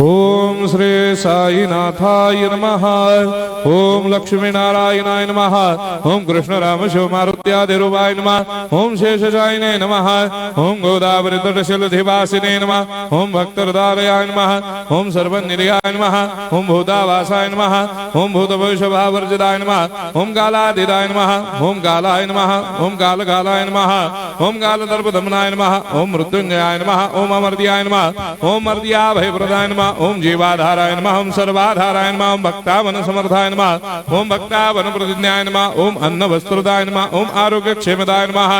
ओम श्री साईनाथाय नमः। ओम लक्ष्मी नारायणाय नमः। ओम कृष्ण राम शिव मारुत्यादिरूपाय नमः। ओम शेषशायिने नमः। ओम गोदावरी तटशिलधिवासिने नमः। ओम भक्तहृदयाय नमः। ओम सर्वनिर्याय नमः। ओम भूतावासाय नमः। ओम भूतभविष्यभावर्जिताय नमः। ओम कालातीताय नमः। ओम कालाय नमः। ओम कालकालाय नमः। ओम कालदर्पदमनाय नमः। ओम मृत्युंजयाय नमः। ओम अमर्त्याय नमः। ओम मर्त्याभयप्रदाय नमः। ओम जीवाधाराय नमः। ओम सर्वाधाराय नमः। ओम भक्तावन समर्थाय नमः। ओम भक्तावन प्रतिज्ञाय नमः। ओम अन्न वस्त्रदाय नमः। ओम आरोग्य क्षेमदाय नमः।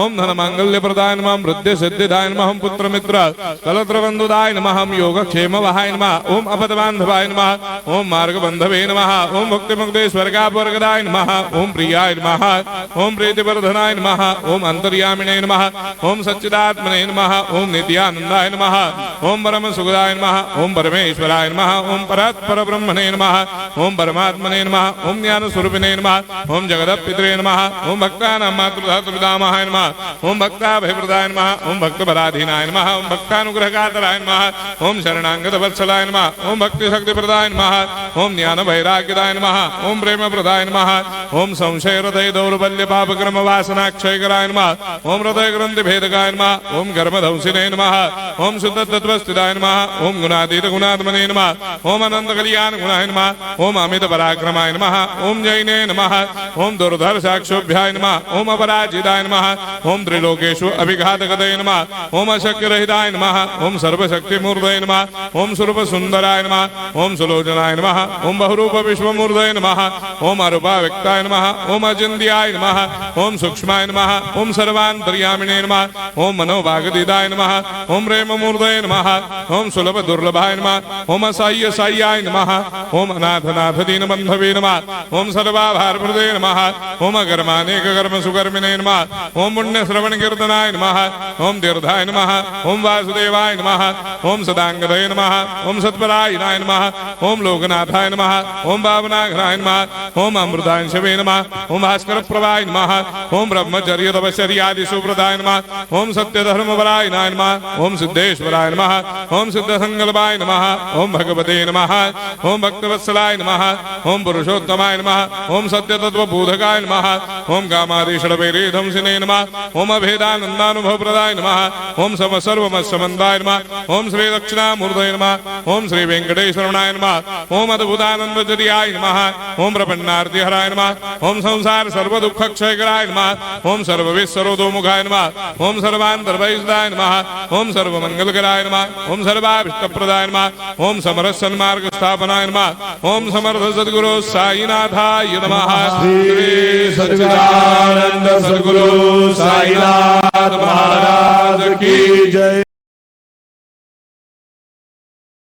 ओम धन मांगल्य प्रदाय नमः। वृद्धि सिद्धिदाय नमः। ओम पुत्र मित्र कलत्र बंधुदाय नमः। ओम योग क्षेम वहाय नमः। ओम अपद बांधवाय नमः। ओम मार्ग बंधवे नमः। ओम भक्ति मुक्ति स्वर्गापवर्गदाय नमः। ओम प्रियाय नमः। ओम प्रीतिवर्धनाय नमः। ओम अंतर्यामिने नमः। ओम सच्चिदात्मने नमः। ओम नित्यानंदाय नमः। ओम परम सुखदाय नमः। ओम परमेश्वराय नमः। ओम परात्पर ब्रह्मणे नमः। ओम परमात्मने नमः। ओम ज्ञान स्वरूपिणे नमः। ओम जगदपितरे नमः। ओम भक्तानां मातृधातुपितामहाय नमः। ओम भक्ताभयप्रदाय नमः। ओम भक्तपराधीनाय नमः। ओम भक्तानुग्रहकातराय नमः। ओम शरणागत वत्सलाय नमः। ओम भक्ति शक्तिप्रदाय नमः। ओम ज्ञान वैराग्यदाय नमः। ओम प्रेम प्रदाय नमः। ओम संशय हृदय दौर्बल्य पाप कर्म वासना क्षयकराय नमः। ओम हृदय ग्रंथि भेदकाय नमः। ओम गर्मधंसिने नमः। ओम शुद्ध तत्वस्थिताय नमः। ओम गुणातीत गुणात्मने नमः। ओम अनंत कल्याण गुणाय नमः। ओम अमित पराक्रमाय नमः। ओम जैने नमः। ओम दुर्धर्षाक्षोभ्याय नमः। ओम अपराजिताय नमः। ओम त्रिलोकेषु अभिघातगतये नमः। ओम अशक्य रहिताय नमः। ओम सर्वशक्तिमूर्तये नमः। ओम स्वरूप सुंदराय नमः। ओम सुलोचनाय नमः। ओम बहुरूप विश्वमूर्तये नमः। ओम अरूपाव्यक्ताय नमः। ओम अचिन्त्याय नमः। ओम सूक्ष्माय नमः। ओम सर्वान्तर्यामिने नमः। ओम मनोभागतीताय नमः। ओम प्रेममूर्तये नमः। ओम सुलभ दुर्लभाय नमः। ओम असाह्य साह्याय नमः। ओम अनाथनाथ दीनबन्धवे नमः। ओम सर्वाभारप्रदे नमः। ओम अकर्मानेक कर्म सुकर्मिणे नमः। ओम पुण्य श्रवण कीर्तनाय नमः। ओम तीर्थाय नमः। ओम वासुदेवाय नमः। ओम सदांगदये नमः। ओम सत्परायणाय नमः। ओम लोकनाथाय नमः। ओम भावनाघ्नाय नमः। ओम अमृतांशवे नमः। ओम भास्कर प्रभाय नमः। ओम ब्रह्मचर्य तपश्चर्यादि सुप्रदाय नमः। ओम सत्यधर्मपरायणाय नमः। ओम सिद्धेश्वराय नमः। ओम सिद्ध संकल्पाय नमः। ओम भगवते नमः। ओम भक्तवत्सलाय नमः। ओम पुरुषोत्तमाय नमः। ओम सत्य तत्वबोधकाय नमः। ओम कामादिषडवैरेधंसिने नमः। ओम अभेदानंदानुभव प्रदाय नमः। ओम सर्वमत्समन्दाय नमः। ओम श्री दक्षिणामूर्तये नमः। ओम श्री वेंकटेश्वरनाय नमः। ओम अद्भुतानंदजर्याय नमः। ओम प्रपन्नार्तिहराय नमः। ओम संसार सर्व दुख क्षयकराय नमः। ओम सर्वविश्वरोधोमुखाय नमः। ओम सर्वान्तर्भयदाय नमः। ओम सर्वमंगलकराय नमः। ओम सर्वाभिष्टप्रदाय नमः। ओम समरस सन्मार्ग स्थापनाय नमः। ओम समर्थ सद्गुरु साईनाथाय नमः। श्री सच्चिदानंद सद्गुरु साईनाथ